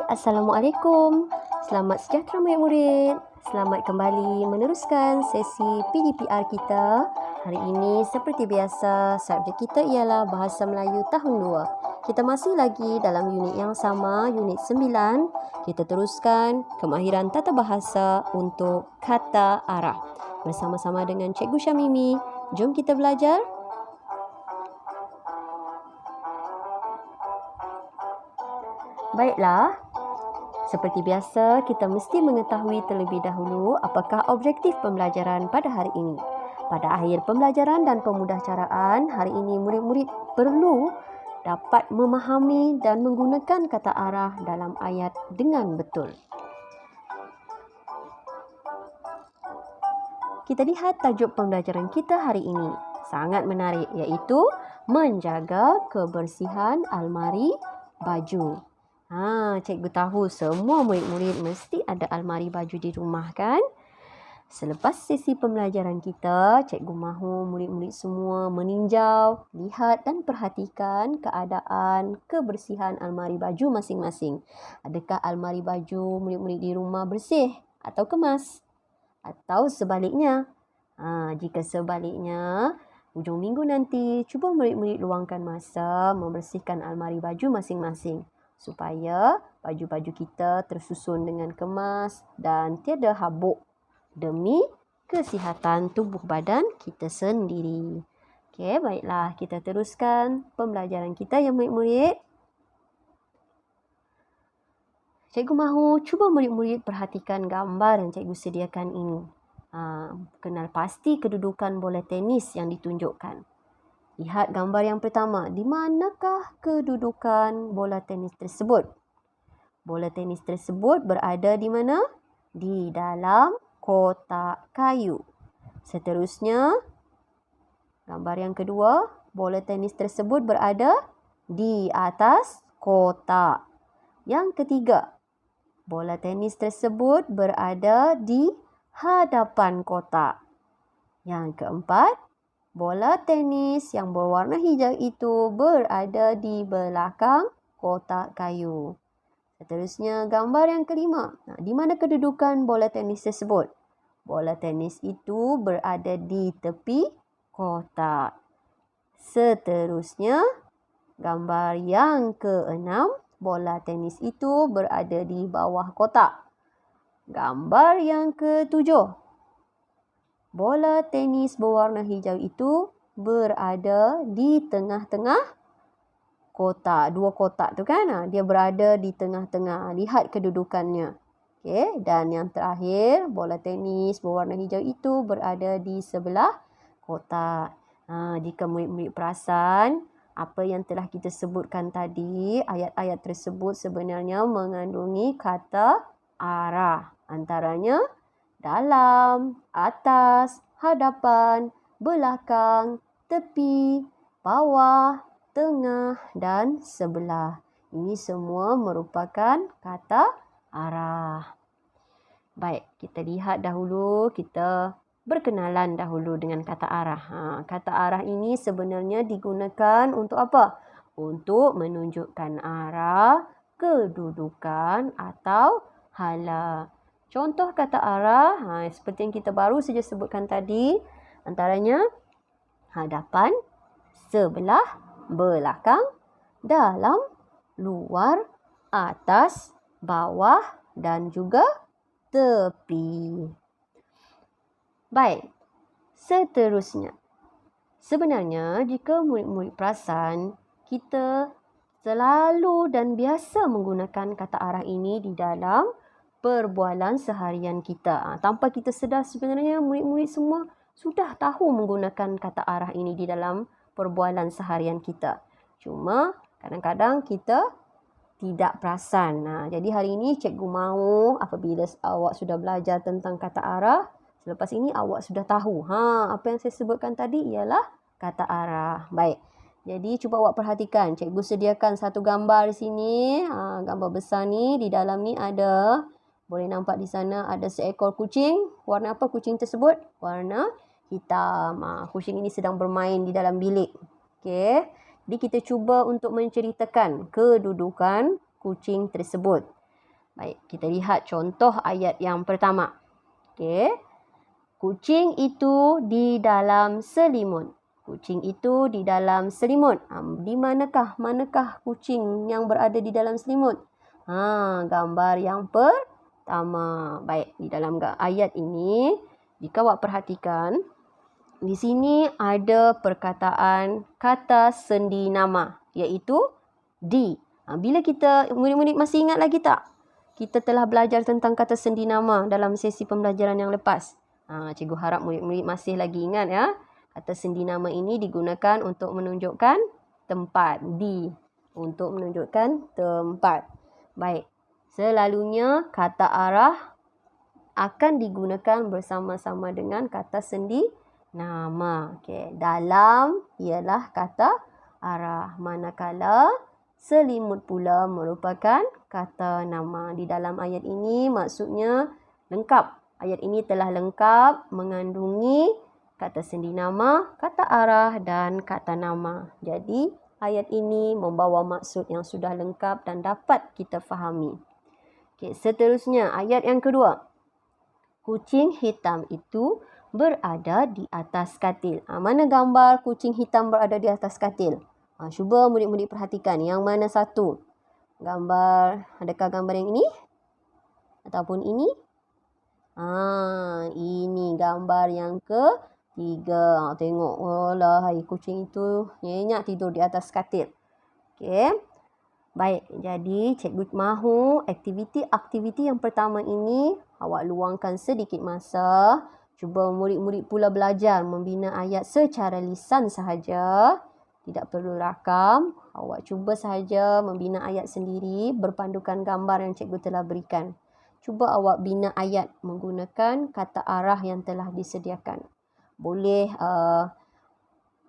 Assalamualaikum. Selamat sejahtera murid-murid. Selamat kembali meneruskan sesi PDPR kita. Hari ini seperti biasa, subjek kita ialah Bahasa Melayu Tahun 2. Kita masih lagi dalam unit yang sama, unit 9. Kita teruskan kemahiran tata bahasa untuk kata arah. Bersama-sama dengan Cikgu Syamimi, jom kita belajar. Baiklah, seperti biasa, kita mesti mengetahui terlebih dahulu apakah objektif pembelajaran pada hari ini. Pada akhir pembelajaran dan pemudahcaraan, hari ini murid-murid perlu dapat memahami dan menggunakan kata arah dalam ayat dengan betul. Kita lihat tajuk pembelajaran kita hari ini. Sangat menarik, iaitu menjaga kebersihan almari baju. Cikgu tahu semua murid-murid mesti ada almari baju di rumah, kan? Selepas sesi pembelajaran kita, cikgu mahu murid-murid semua meninjau, lihat dan perhatikan keadaan kebersihan almari baju masing-masing. Adakah almari baju murid-murid di rumah bersih atau kemas? Atau sebaliknya? Jika sebaliknya, hujung minggu nanti, cuba murid-murid luangkan masa membersihkan almari baju masing-masing, supaya baju-baju kita tersusun dengan kemas dan tiada habuk demi kesihatan tubuh badan kita sendiri. Okey, baiklah, kita teruskan pembelajaran kita ya murid-murid. Cikgu mahu cuba murid-murid perhatikan gambar yang cikgu sediakan ini. Kenal pasti kedudukan bola tenis yang ditunjukkan. Lihat gambar yang pertama. Di manakah kedudukan bola tenis tersebut? Bola tenis tersebut berada di mana? Di dalam kotak kayu. Seterusnya, gambar yang kedua. Bola tenis tersebut berada di atas kotak. Yang ketiga, bola tenis tersebut berada di hadapan kotak. Yang keempat, bola tenis yang berwarna hijau itu berada di belakang kotak kayu. Seterusnya, gambar yang kelima. Di mana kedudukan bola tenis tersebut? Bola tenis itu berada di tepi kotak. Seterusnya, gambar yang keenam. Bola tenis itu berada di bawah kotak. Gambar yang ketujuh. Bola tenis berwarna hijau itu berada di tengah-tengah kotak. Dua kotak tu kan? Dia berada di tengah-tengah. Lihat kedudukannya. Okey, dan yang terakhir, bola tenis berwarna hijau itu berada di sebelah kotak. Jika murid-murid perasan, apa yang telah kita sebutkan tadi, ayat-ayat tersebut sebenarnya mengandungi kata arah. Antaranya dalam, atas, hadapan, belakang, tepi, bawah, tengah dan sebelah. Ini semua merupakan kata arah. Baik, kita lihat dahulu, kita berkenalan dahulu dengan kata arah. Kata arah ini sebenarnya digunakan untuk apa? Untuk menunjukkan arah, kedudukan atau hala. Contoh kata arah, seperti yang kita baru saja sebutkan tadi, antaranya hadapan, sebelah, belakang, dalam, luar, atas, bawah dan juga tepi. Baik, seterusnya. Sebenarnya jika murid-murid perasan, kita selalu dan biasa menggunakan kata arah ini di dalam perbualan seharian kita. Tanpa kita sedar sebenarnya murid-murid semua sudah tahu menggunakan kata arah ini di dalam perbualan seharian kita. Cuma kadang-kadang kita tidak perasan. Jadi hari ini cikgu mahu apabila awak sudah belajar tentang kata arah, selepas ini awak sudah tahu. Apa yang saya sebutkan tadi ialah kata arah. Baik. Jadi cuba awak perhatikan. Cikgu sediakan satu gambar di sini. Gambar besar ni. Di dalam ni ada, boleh nampak di sana ada seekor kucing. Warna apa kucing tersebut? Warna hitam. Kucing ini sedang bermain di dalam bilik. Okey. Jadi kita cuba untuk menceritakan kedudukan kucing tersebut. Baik, kita lihat contoh ayat yang pertama. Okey. Kucing itu di dalam selimut. Kucing itu di dalam selimut. Di manakah kucing yang berada di dalam selimut? Gambar yang pertama. Baik, di dalam ayat ini, jika awak perhatikan, di sini ada perkataan kata sendi nama, iaitu di. Bila kita, murid-murid masih ingat lagi tak? Kita telah belajar tentang kata sendi nama dalam sesi pembelajaran yang lepas. Cikgu harap murid-murid masih lagi ingat ya. Kata sendi nama ini digunakan untuk menunjukkan tempat. Di. Untuk menunjukkan tempat. Baik. Selalunya kata arah akan digunakan bersama-sama dengan kata sendi nama. Okey. Dalam ialah kata arah. Manakala selimut pula merupakan kata nama. Di dalam ayat ini maksudnya lengkap. Ayat ini telah lengkap mengandungi kata sendi nama, kata arah dan kata nama. Jadi ayat ini membawa maksud yang sudah lengkap dan dapat kita fahami. Okey, seterusnya ayat yang kedua. Kucing hitam itu berada di atas katil. Mana gambar kucing hitam berada di atas katil? Cuba murid-murid perhatikan. Yang mana satu? Adakah gambar yang ini? Ataupun ini? Ini gambar yang ketiga. Tengok. Hai, kucing itu nyenyak tidur di atas katil. Okey. Baik, jadi cikgu mahu aktiviti yang pertama ini awak luangkan sedikit masa. Cuba murid-murid pula belajar membina ayat secara lisan sahaja. Tidak perlu rakam. Awak cuba sahaja membina ayat sendiri berpandukan gambar yang cikgu telah berikan. Cuba awak bina ayat menggunakan kata arah yang telah disediakan. Boleh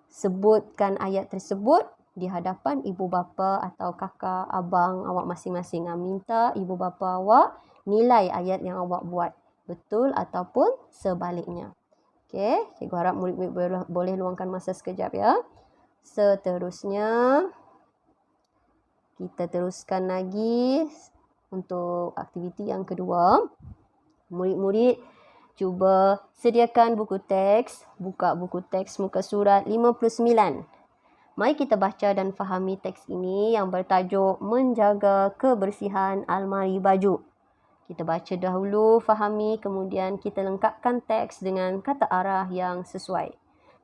sebutkan ayat tersebut di hadapan ibu bapa atau kakak, abang awak masing-masing. Minta ibu bapa awak nilai ayat yang awak buat. Betul ataupun sebaliknya. Okey, cikgu harap murid-murid boleh luangkan masa sekejap ya. Seterusnya, kita teruskan lagi untuk aktiviti yang kedua. Murid-murid cuba sediakan buku teks. Buka buku teks muka surat 59. Mari kita baca dan fahami teks ini yang bertajuk Menjaga Kebersihan Almari Baju. Kita baca dahulu, fahami, kemudian kita lengkapkan teks dengan kata arah yang sesuai.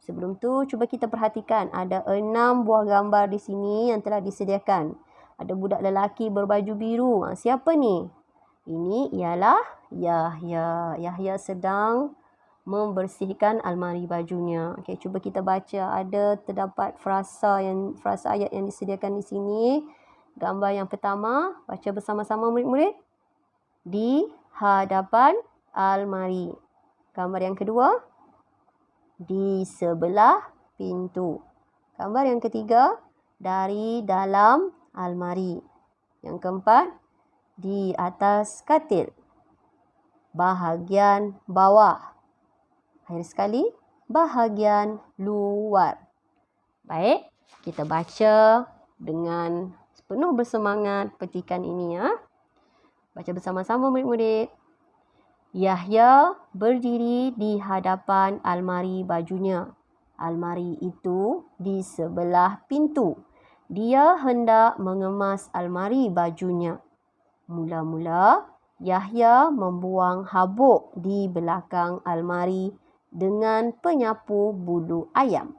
Sebelum tu, cuba kita perhatikan ada 6 buah gambar di sini yang telah disediakan. Ada budak lelaki berbaju biru. Siapa ni? Ini ialah Yahya. Yahya sedang membersihkan almari bajunya. Okey, cuba kita baca. Terdapat frasa ayat yang disediakan di sini. Gambar yang pertama, baca bersama-sama murid-murid. Di hadapan almari. Gambar yang kedua, di sebelah pintu. Gambar yang ketiga, dari dalam almari. Yang keempat, di atas katil. Bahagian bawah. Akhir sekali, bahagian luar. Baik, kita baca dengan penuh bersemangat petikan ini ya. Baca bersama-sama murid-murid. Yahya berdiri di hadapan almari bajunya. Almari itu di sebelah pintu. Dia hendak mengemas almari bajunya. Mula-mula, Yahya membuang habuk di belakang almari dengan penyapu bulu ayam.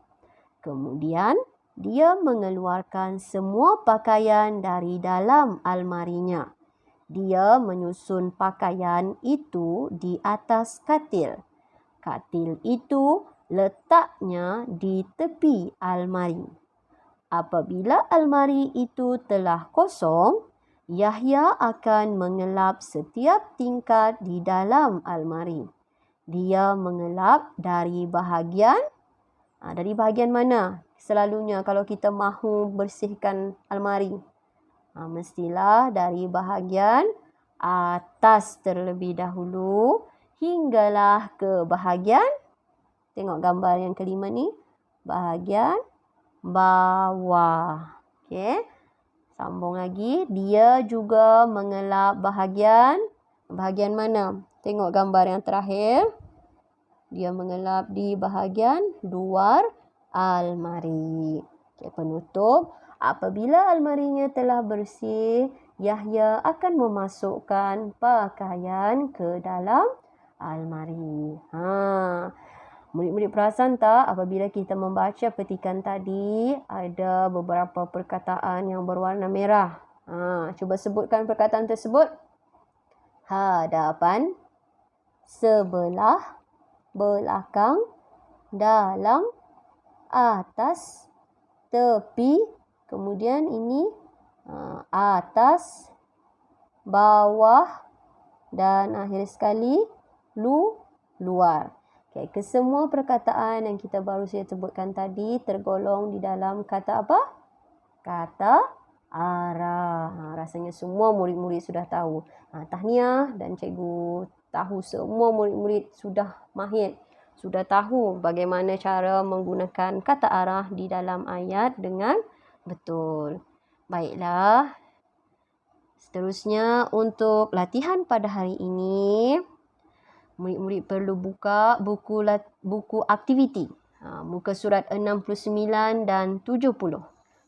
Kemudian, dia mengeluarkan semua pakaian dari dalam almarinya. Dia menyusun pakaian itu di atas katil. Katil itu letaknya di tepi almari. Apabila almari itu telah kosong, Yahya akan mengelap setiap tingkat di dalam almari. Dia mengelap dari bahagian mana? Selalunya kalau kita mahu bersihkan almari, mestilah dari bahagian atas terlebih dahulu hinggalah ke bahagian, tengok gambar yang kelima ni, bahagian bawah. Okey. Sambung lagi. Dia juga mengelap bahagian mana? Tengok gambar yang terakhir. Dia mengelap di bahagian luar almari. Okay, penutup. Apabila almarinya telah bersih, Yahya akan memasukkan pakaian ke dalam almari. Murid-murid perasan tak apabila kita membaca petikan tadi, ada beberapa perkataan yang berwarna merah. Cuba sebutkan perkataan tersebut. Hadapan, sebelah, belakang, dalam, atas, tepi, kemudian ini atas, bawah dan akhir sekali luar. Okay, kesemua perkataan yang kita baru saya sebutkan tadi tergolong di dalam kata apa? Kata arah. Rasanya semua murid-murid sudah tahu. Tahniah, dan cikgu tahu semua murid-murid sudah mahir, sudah tahu bagaimana cara menggunakan kata arah di dalam ayat dengan betul. Baiklah. Seterusnya untuk latihan pada hari ini, murid-murid perlu buka buku aktiviti. Muka surat 69 dan 70.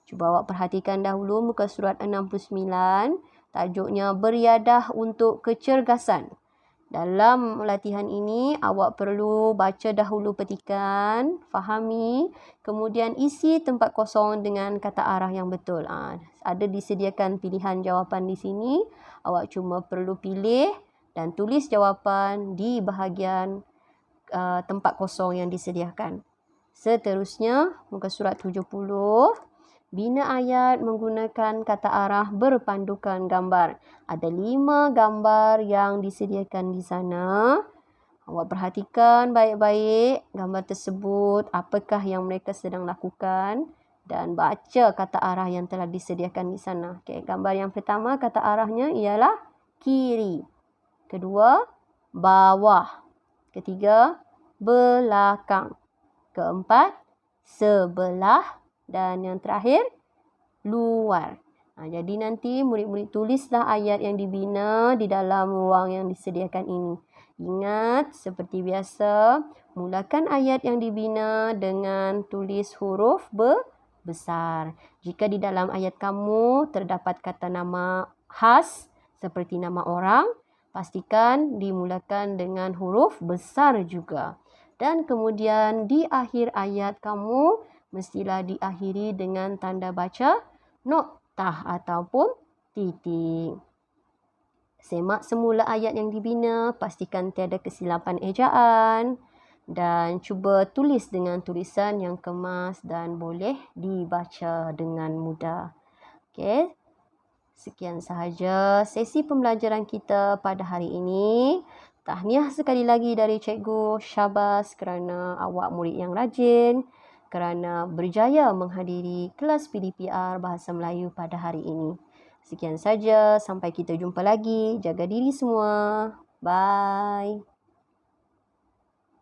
Cuba awak perhatikan dahulu muka surat 69. Tajuknya Beriadah untuk Kecergasan. Dalam latihan ini, awak perlu baca dahulu petikan, fahami, kemudian isi tempat kosong dengan kata arah yang betul. Ada disediakan pilihan jawapan di sini. Awak cuma perlu pilih dan tulis jawapan di bahagian tempat kosong yang disediakan. Seterusnya, muka surat 70. Bina ayat menggunakan kata arah berpandukan gambar. Ada 5 gambar yang disediakan di sana. Awak perhatikan baik-baik gambar tersebut, apakah yang mereka sedang lakukan, dan baca kata arah yang telah disediakan di sana. Okay, gambar yang pertama, kata arahnya ialah kiri. Kedua, bawah. Ketiga, belakang. Keempat, sebelah. Dan yang terakhir, luar. Jadi nanti murid-murid tulislah ayat yang dibina di dalam ruang yang disediakan ini. Ingat, seperti biasa, mulakan ayat yang dibina dengan tulis huruf besar. Jika di dalam ayat kamu terdapat kata nama khas seperti nama orang, pastikan dimulakan dengan huruf besar juga. Dan kemudian di akhir ayat kamu mestilah diakhiri dengan tanda baca noktah ataupun titik. Semak semula ayat yang dibina, pastikan tiada kesilapan ejaan dan cuba tulis dengan tulisan yang kemas dan boleh dibaca dengan mudah. Okey. Sekian sahaja sesi pembelajaran kita pada hari ini. Tahniah sekali lagi dari Cikgu Syabas kerana awak murid yang rajin, kerana berjaya menghadiri kelas PDPR Bahasa Melayu pada hari ini. Sekian saja, sampai kita jumpa lagi. Jaga diri semua. Bye.